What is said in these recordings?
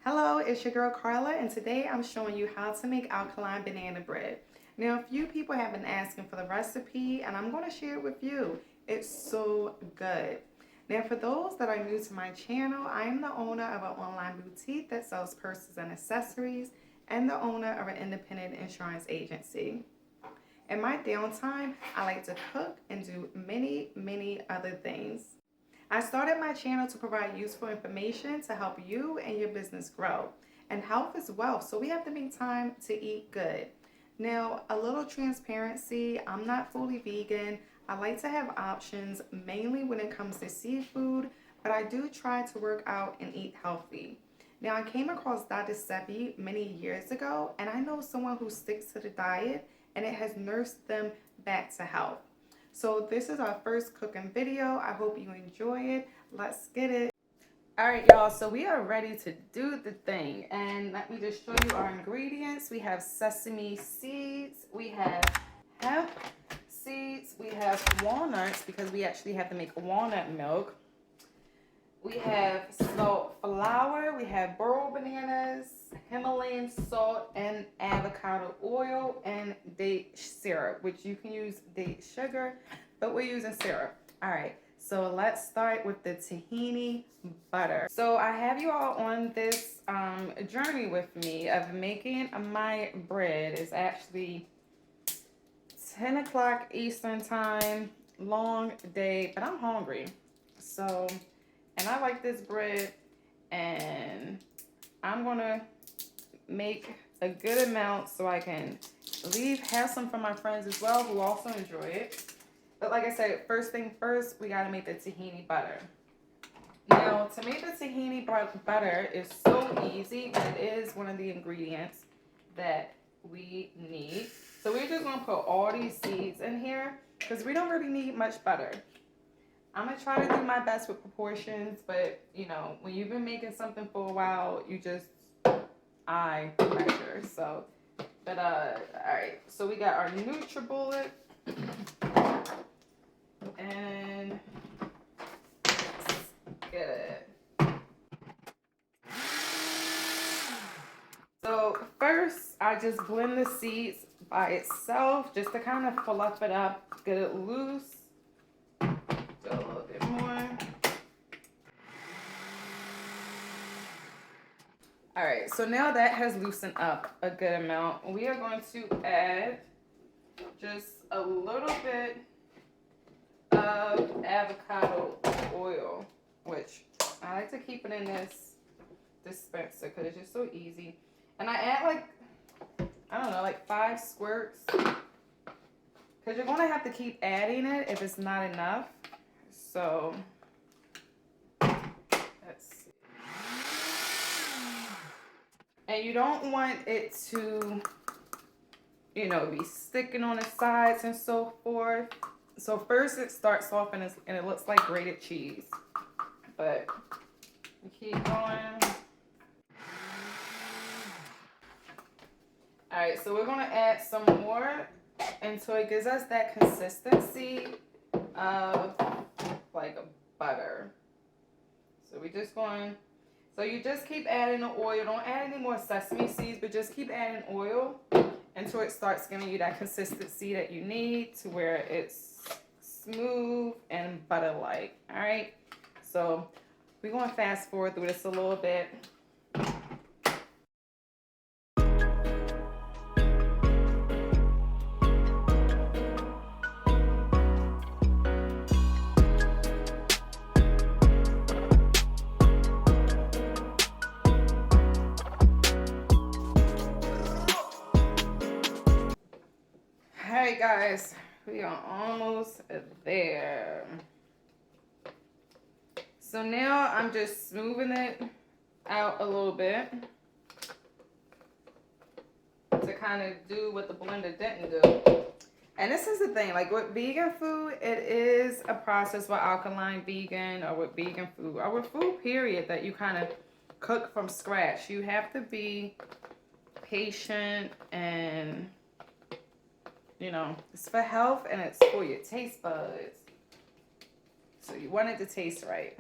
Hello, it's your girl Carla, and today I'm showing you how to make alkaline banana bread. Now, a few people have been asking for the recipe, and I'm going to share it with you. It's so good. Now, for those that are new to my channel, I am the owner of an online boutique that sells purses and accessories, and the owner of an independent insurance agency. In my downtime, I like to cook and do many other things. I started my channel to provide useful information to help you and your business grow. And health is wealth, so we have to make time to eat good. Now, a little transparency, I'm not fully vegan. I like to have options, mainly when it comes to seafood, but I do try to work out and eat healthy. Now, I came across drsebi many years ago, and I know someone who sticks to the diet, and it has nursed them back to health. So this is our first cooking video. I hope you enjoy it. Let's get it. All right, y'all, so we are ready to do the thing. And let me just show you our ingredients. We have sesame seeds. We have hemp seeds. We have walnuts because we actually have to make walnut milk. We have salt flour. We have burro bananas, Himalayan salt, and avocado oil, and date syrup, which you can use date sugar, but we're using syrup. All right, so let's start with the tahini butter. So I have you all on this journey with me of making my bread. It's actually 10 o'clock Eastern time, long day, but I'm hungry. So, and I like this bread, and I'm gonna make a good amount so I can have some for my friends as well who also enjoy it. But like I said, first thing first, we gotta make the tahini butter. Now, to make the tahini butter is so easy, but it is one of the ingredients that we need. So we're just gonna put all these seeds in here because we don't really need much butter. I'm going to try to do my best with proportions, but, you know, when you've been making something for a while, you just eye measure. So, but, all right. So we got our NutriBullet. And let's get it. So first, I just blend the seeds by itself just to kind of fluff it up, get it loose. A little bit more. All right, so now that has loosened up a good amount, we are going to add just a little bit of avocado oil, which I like to keep it in this dispenser because it's just so easy. And I add like, I don't know, like 5 squirts, because you're going to have to keep adding it if it's not enough. So, let's see. And you don't want it to, you know, be sticking on the sides and so forth. So first it starts off and it looks like grated cheese. But we keep going. Alright, so we're going to add some more until it gives us that consistency of like a butter. So we just going, so you just keep adding the oil. Don't add any more sesame seeds, but just keep adding oil until it starts giving you that consistency that you need to where it's smooth and butter-like. All right, so we're going to fast forward through this a little bit. Alright guys, we are almost there. So now I'm just smoothing it out a little bit to kind of do what the blender didn't do. And this is the thing, like with vegan food, it is a process with alkaline vegan or with vegan food or with food period that you kind of cook from scratch. You have to be patient and, you know, it's for health and it's for your taste buds. So you want it to taste right.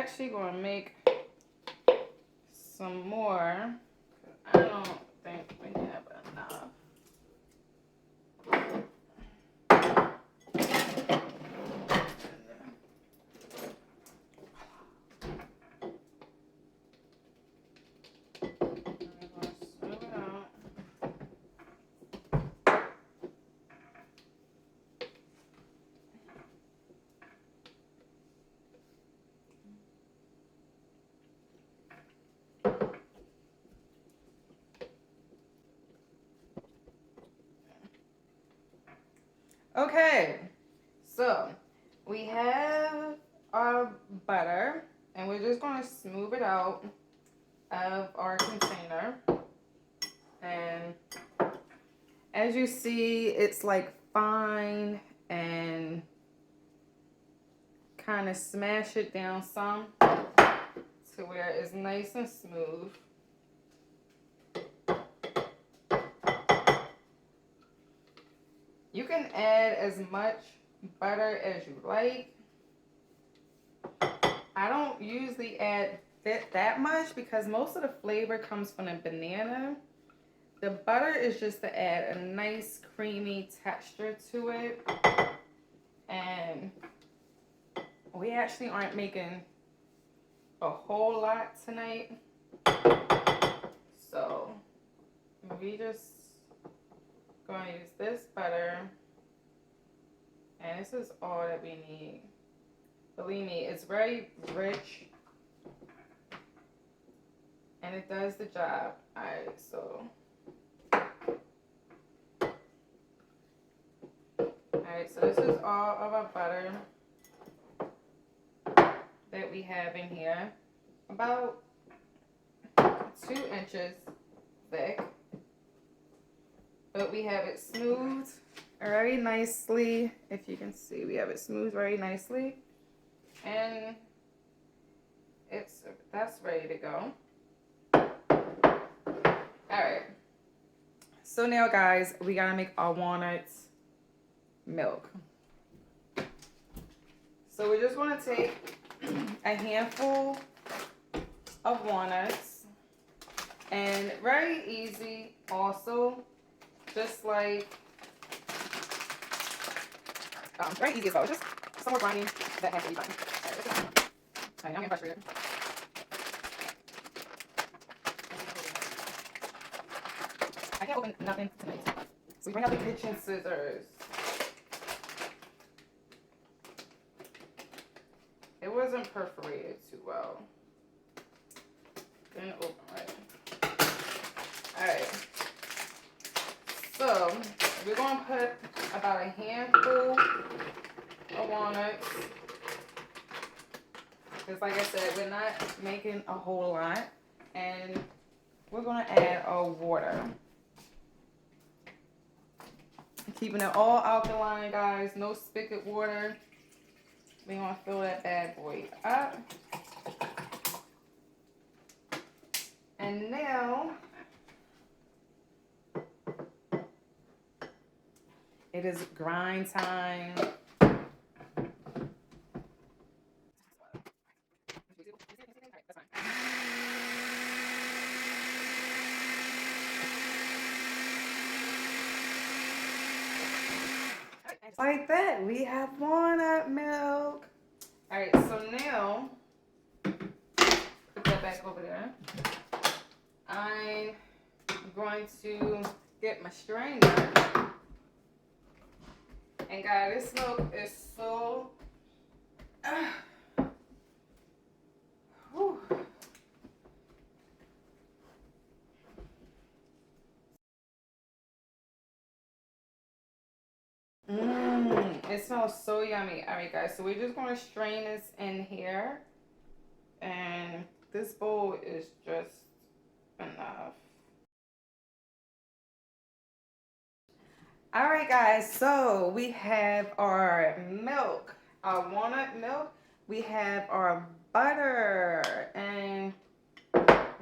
actually going to make some more. I don't think we have enough. Okay, so we have our butter, and we're just going to smooth it out of our container. And as you see, it's like fine, and kind of smash it down some to where it's nice and smooth. You can add as much butter as you like. I don't usually add that much because most of the flavor comes from the banana. The butter is just to add a nice creamy texture to it. And we actually aren't making a whole lot tonight. So we just going to use this butter, and this is all that we need. Believe me, it's very rich and it does the job. Alright, so this is all of our butter that we have in here, about 2 inches thick. But we have it smoothed very nicely. If you can see, we have it smoothed very nicely. And that's ready to go. Alright. So now guys, we gotta make our walnuts milk. So we're just gonna take a handful of walnuts, and very easy also. Just like, very easy as well. Just some more grinding that has to be done. Alright, I'm getting frustrated. I can't open nothing tonight. So we bring out the kitchen scissors. It wasn't perforated too well. Didn't open right. Alright. So, we're going to put about a handful of walnuts. Because like I said, we're not making a whole lot. And we're going to add our water. Keeping it all alkaline, guys. No spigot water. We're going to fill that bad boy up. And now it is grind time. Like that, we have walnut milk. Alright, so now, put that back over there. I'm going to get my strainer. And guys, this milk is so it smells so yummy. Alright guys, so we're just going to strain this in here. And this bowl is just enough. Alright guys, so we have our milk, our walnut milk. We have our butter, and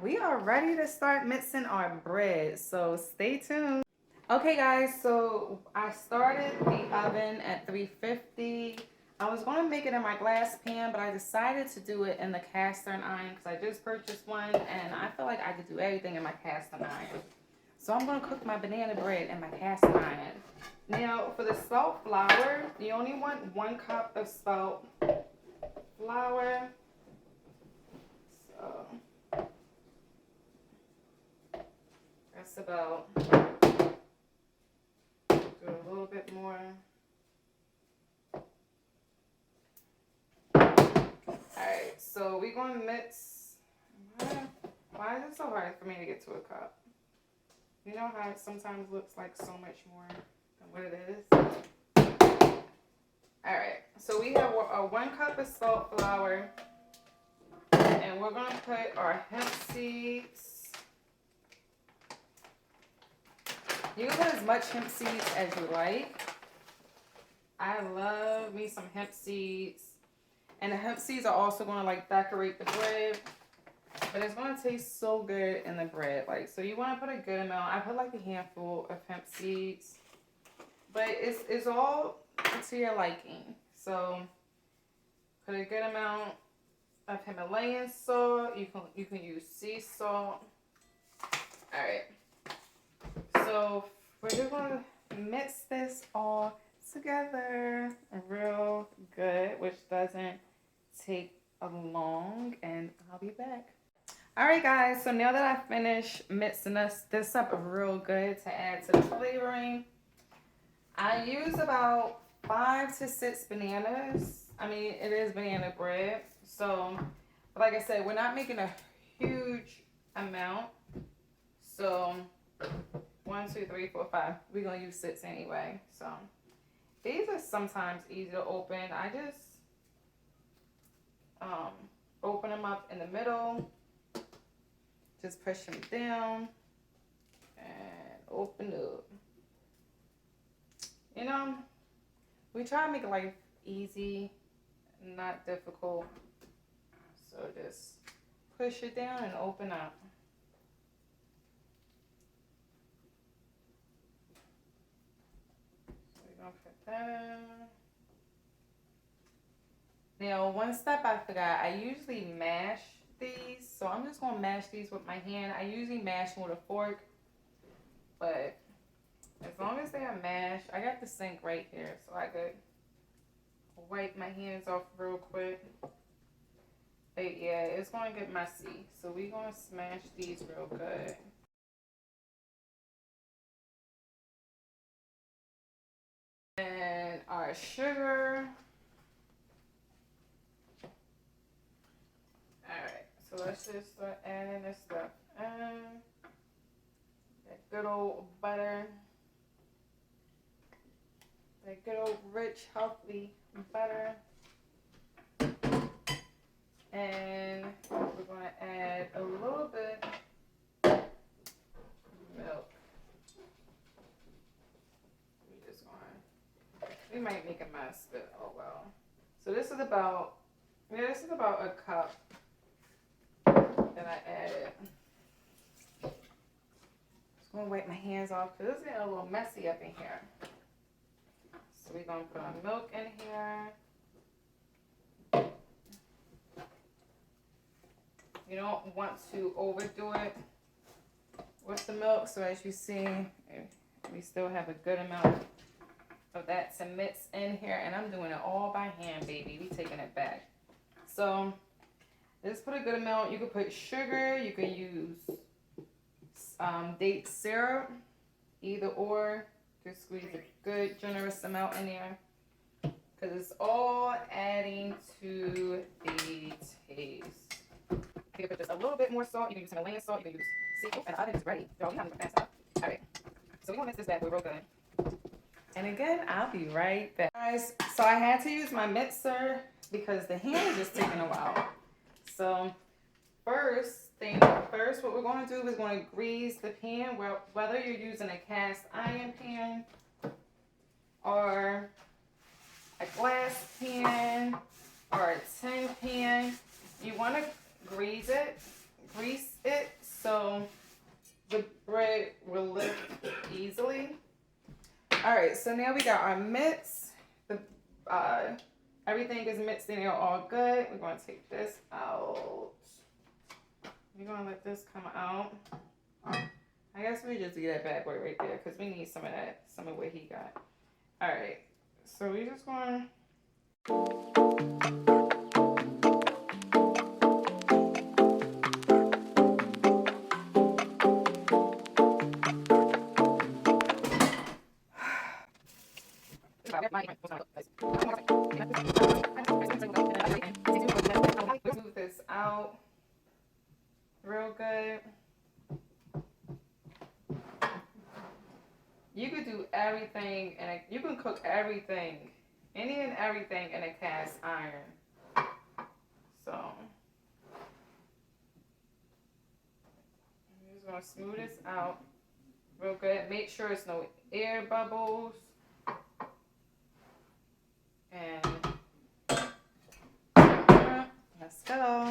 we are ready to start mixing our bread. So stay tuned. Okay guys, so I started the oven at 350. I was going to make it in my glass pan, but I decided to do it in the cast iron because I just purchased one and I feel like I could do everything in my cast iron. So I'm going to cook my banana bread in my cast iron. Now, for the spelt flour, you only want 1 cup of spelt flour. So that's about, do a little bit more. Alright, so we're going to mix. Why is it so hard for me to get to a cup? You know how it sometimes looks like so much more than what it is? Alright, so we have a 1 cup of salt flour. And we're going to put our hemp seeds. You can put as much hemp seeds as you like. I love me some hemp seeds. And the hemp seeds are also going to like decorate the bread. But it's going to taste so good in the bread. Like, so you want to put a good amount. I put like a handful of hemp seeds. But it's all to your liking. So put a good amount of Himalayan salt. You can use sea salt. Alright. So we're just going to mix this all together real good, which doesn't take long, and I'll be back. Alright guys, so now that I finished mixing this up real good to add to the flavoring, I use about 5 to 6 bananas. I mean, it is banana bread. So, like I said, we're not making a huge amount. So, 1, 2, 3, 4, 5. We're going to use 6 anyway. So, these are sometimes easy to open. I just open them up in the middle. Just push them down and open up. You know, we try to make life easy, not difficult. So just push it down and open up. So we're gonna put that in. Now, one step I forgot, I usually mash these, so I'm just gonna mash these with my hand. I usually mash them with a fork, but as long as they are mashed, I got the sink right here, so I could wipe my hands off real quick. But yeah, it's gonna get messy, so we're gonna smash these real good. And our sugar. Alright, so let's just start adding this stuff in. That good old butter. That good old rich, healthy butter. And we're going to add a little bit of milk. We might make a mess, but oh well. So this is about a cup that I added. Just gonna wipe my hands off because it's getting a little messy up in here. So we're gonna put our milk in here. You don't want to overdo it with the milk. So as you see, we still have a good amount of that to mix in here, and I'm doing it all by hand, baby. We taking it back. So just put a good amount. You could put sugar. You can use date syrup, either or. Just squeeze a good generous amount in there because it's all adding to the taste. You can put just a little bit more salt. You can use Himalayan salt. You can use sea. Oh, and the oven is ready. Y'all, we not even fast enough. All right. So we're gonna mix this bad boy real good. And again, I'll be right back. Guys, so I had to use my mixer because the hand is just taking a while. So first, what we're going to do is going to grease the pan, whether you're using a cast iron pan or a glass pan or a tin pan. You want to grease it so the bread will lift easily. All right, so now we got our mix. Everything is mixed in there all good. We're going to take this out. We're going to let this come out. I guess we just do that bad boy right there because we need some of that, some of what he got. All right. So we're just going to... Move this out real good. You could do everything and you can cook everything, any and everything in a cast iron. So I'm just gonna smooth this out real good. Make sure it's no air bubbles. And let's go.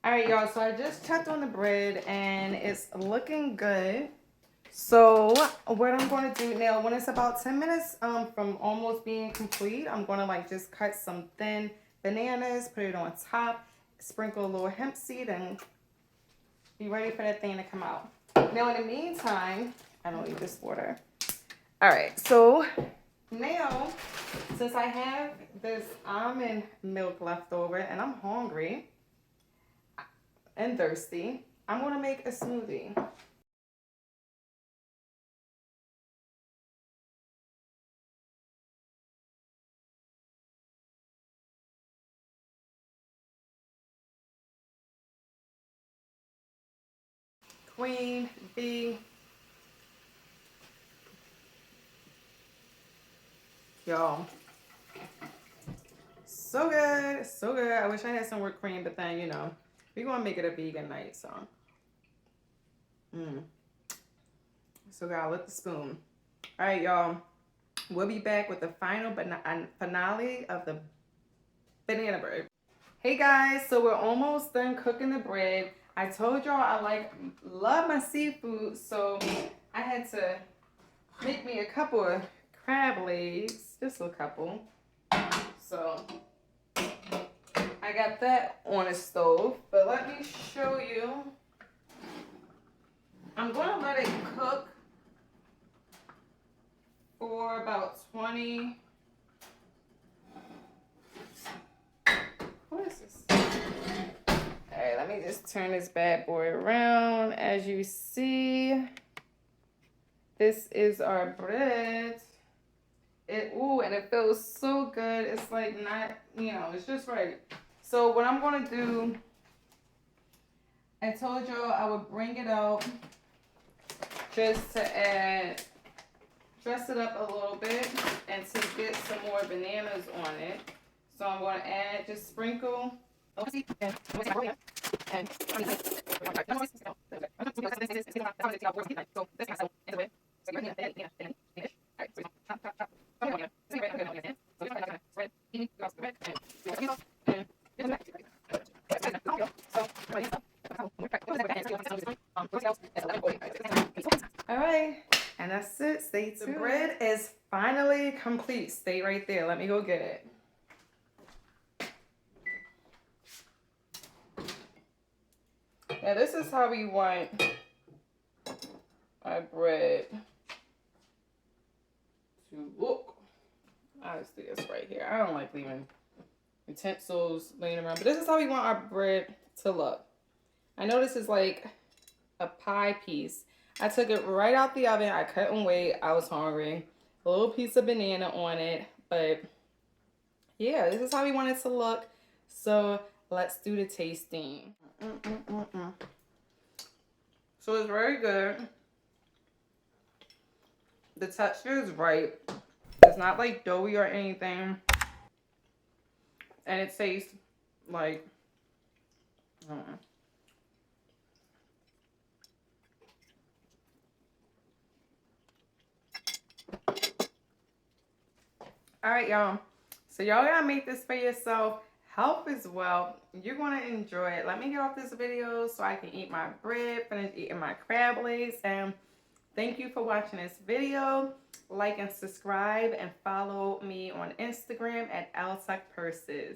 All right, y'all, so I just checked on the bread and it's looking good. So what I'm going to do now, when it's about 10 minutes from almost being complete, I'm going to like just cut some thin bananas, put it on top, sprinkle a little hemp seed, and be ready for that thing to come out. Now in the meantime, I don't need this water. All right, so now since I have this almond milk left over and I'm hungry and thirsty, I'm going to make a smoothie. Queen bee. Y'all, so good, so good. I wish I had some whipped cream, but then, you know, we're going to make it a vegan night, so. So good, with the spoon. All right, y'all. We'll be back with the final finale of the banana bread. Hey guys, so we're almost done cooking the bread. I told y'all I love my seafood, so I had to make me a couple of crab legs, just a couple. So I got that on the stove, but let me show you. I'm gonna let it cook for about 20. What is this? All right, let me just turn this bad boy around. As you see, this is our bread. And it feels so good. It's like not, you know, it's just right. So what I'm gonna do, I told y'all I would bring it out just to dress it up a little bit and to get some more bananas on it. So I'm going to add, just sprinkle. All right, and that's it. Stay tuned. The bread is finally complete. Stay right there. Let me go get it. Now this is how we want our bread to look. I'll just do this right here. I don't like leaving utensils laying around, but this is how we want our bread to look. I know this is like a pie piece. I took it right out the oven. I couldn't wait. I was hungry. A little piece of banana on it, but yeah, this is how we want it to look. So let's do the tasting. So it's very good. The texture is right. It's not like doughy or anything. And it tastes like, I don't know. All right, y'all. So y'all gotta make this for yourself. Health is wealth. You're gonna enjoy it. Let me get off this video so I can eat my bread, finish eating my crab legs, and thank you for watching this video. Like and subscribe and follow me on Instagram at Eltuck Purses.